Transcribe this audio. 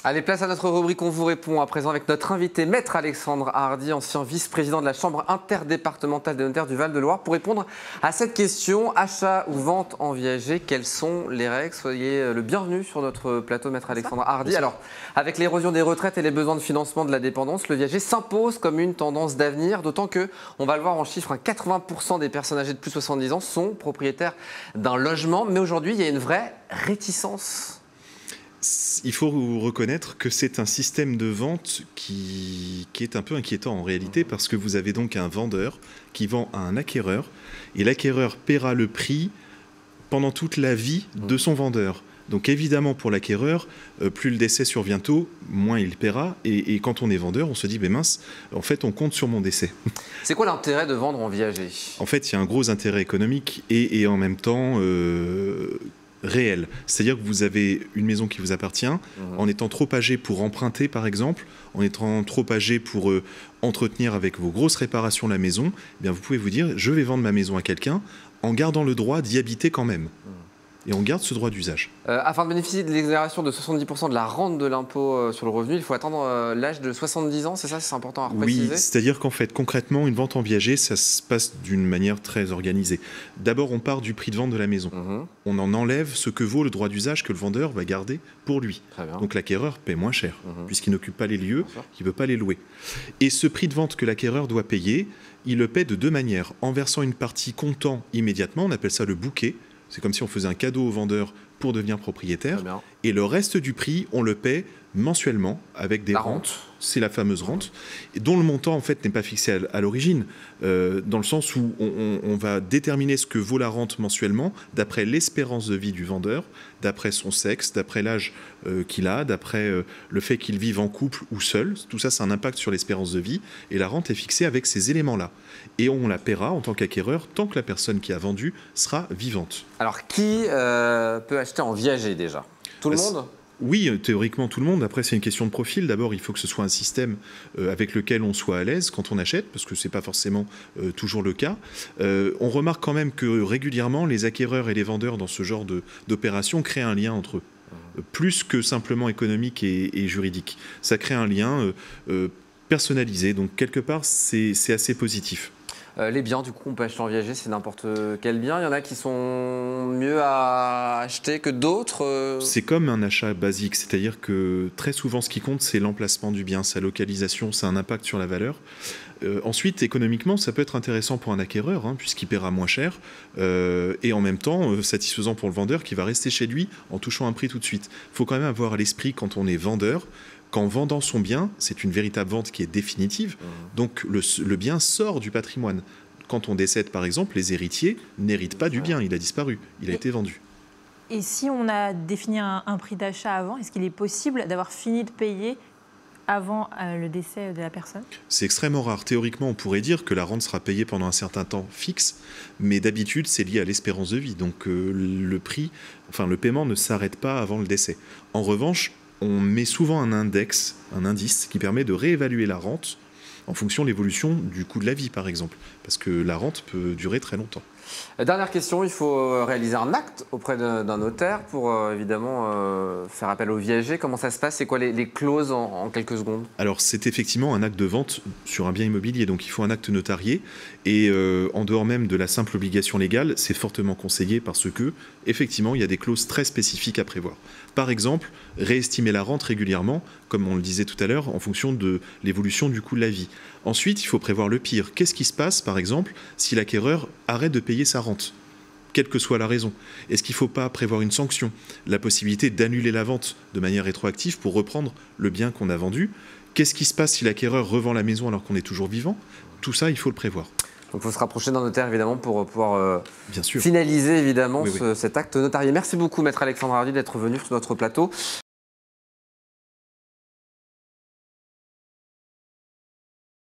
Allez, place à notre rubrique On vous répond à présent avec notre invité, Maître Alexandre Hardy, ancien vice-président de la Chambre interdépartementale des notaires du Val-de-Loire, pour répondre à cette question, achat ou vente en viager, quelles sont les règles? Soyez le bienvenu sur notre plateau, Maître Alexandre Hardy. Alors, avec l'érosion des retraites et les besoins de financement de la dépendance, le viager s'impose comme une tendance d'avenir, d'autant que, on va le voir en chiffres, 80% des personnes âgées de plus de 70 ans sont propriétaires d'un logement. Mais aujourd'hui, il y a une vraie réticence. Il faut reconnaître que c'est un système de vente qui est un peu inquiétant en réalité, parce que vous avez donc un vendeur qui vend à un acquéreur, et l'acquéreur paiera le prix pendant toute la vie de son vendeur. Donc évidemment pour l'acquéreur, plus le décès survient tôt, moins il paiera, et quand on est vendeur, on se dit, ben mince, en fait on compte sur mon décès. C'est quoi l'intérêt de vendre en viager? En fait, il y a un gros intérêt économique et en même temps réel. C'est-à-dire que vous avez une maison qui vous appartient, en étant trop âgé pour emprunter par exemple, en étant trop âgé pour entretenir avec vos grosses réparations la maison, eh bien vous pouvez vous dire, je vais vendre ma maison à quelqu'un en gardant le droit d'y habiter quand même. Et on garde ce droit d'usage. Afin de bénéficier de l'exonération de 70% de la rente de l'impôt sur le revenu, il faut attendre l'âge de 70 ans, c'est ça? C'est important à préciser. Oui, c'est-à-dire qu'en fait, concrètement, une vente en viager, ça se passe d'une manière très organisée. D'abord, on part du prix de vente de la maison. On en enlève ce que vaut le droit d'usage que le vendeur va garder pour lui. Donc l'acquéreur paie moins cher, puisqu'il n'occupe pas les lieux, il ne veut pas les louer. Et ce prix de vente que l'acquéreur doit payer, il le paie de deux manières. En versant une partie comptant immédiatement, on appelle ça le bouquet. C'est comme si on faisait un cadeau au vendeur pour devenir propriétaire. Et le reste du prix, on le paie mensuellement avec des rentes. C'est la fameuse rente, dont le montant en fait n'est pas fixé à l'origine, dans le sens où on va déterminer ce que vaut la rente mensuellement d'après l'espérance de vie du vendeur, d'après son sexe, d'après l'âge qu'il a, d'après le fait qu'il vive en couple ou seul. Tout ça, c'est un impact sur l'espérance de vie, et la rente est fixée avec ces éléments-là. Et on la paiera en tant qu'acquéreur tant que la personne qui a vendu sera vivante. Alors, qui peut acheter en viager déjà? Tout le monde? Oui, théoriquement tout le monde. Après, c'est une question de profil. D'abord, il faut que ce soit un système avec lequel on soit à l'aise quand on achète, parce que ce n'est pas forcément toujours le cas. On remarque quand même que régulièrement, les acquéreurs et les vendeurs dans ce genre d'opération créent un lien entre eux, plus que simplement économique et juridique. Ça crée un lien personnalisé, donc quelque part, c'est assez positif. Les biens, du coup, on peut acheter en viager, c'est n'importe quel bien. Il y en a qui sont mieux à acheter que d'autres. C'est comme un achat basique, c'est-à-dire que très souvent, ce qui compte, c'est l'emplacement du bien, sa localisation, ça a un impact sur la valeur. Ensuite, économiquement, ça peut être intéressant pour un acquéreur, puisqu'il paiera moins cher, et en même temps, satisfaisant pour le vendeur qui va rester chez lui en touchant un prix tout de suite. Il faut quand même avoir à l'esprit, quand on est vendeur, qu'en vendant son bien, c'est une véritable vente qui est définitive, donc le bien sort du patrimoine. Quand on décède, par exemple, les héritiers n'héritent pas du bien, il a disparu, il a été vendu. Et si on a défini un prix d'achat avant, est-ce qu'il est possible d'avoir fini de payer avant le décès de la personne? C'est extrêmement rare. Théoriquement, on pourrait dire que la rente sera payée pendant un certain temps fixe, mais d'habitude, c'est lié à l'espérance de vie. Donc le paiement ne s'arrête pas avant le décès. En revanche, on met souvent un indice qui permet de réévaluer la rente en fonction de l'évolution du coût de la vie, par exemple, parce que la rente peut durer très longtemps. Dernière question, il faut réaliser un acte auprès d'un notaire pour évidemment faire appel au viager. Comment ça se passe? C'est quoi les clauses en quelques secondes? Alors, c'est effectivement un acte de vente sur un bien immobilier, donc il faut un acte notarié. Et en dehors même de la simple obligation légale, c'est fortement conseillé parce que, effectivement, il y a des clauses très spécifiques à prévoir. Par exemple, réestimer la rente régulièrement, comme on le disait tout à l'heure, en fonction de l'évolution du coût de la vie. Ensuite, il faut prévoir le pire. Qu'est-ce qui se passe, par exemple, si l'acquéreur arrête de payer sa rente, quelle que soit la raison? Est-ce qu'il ne faut pas prévoir une sanction? La possibilité d'annuler la vente de manière rétroactive pour reprendre le bien qu'on a vendu? Qu'est-ce qui se passe si l'acquéreur revend la maison alors qu'on est toujours vivant? Tout ça, il faut le prévoir. Donc il faut se rapprocher d'un notaire évidemment pour pouvoir finaliser évidemment cet acte notarié. Merci beaucoup Maître Alexandre Hardy d'être venu sur notre plateau.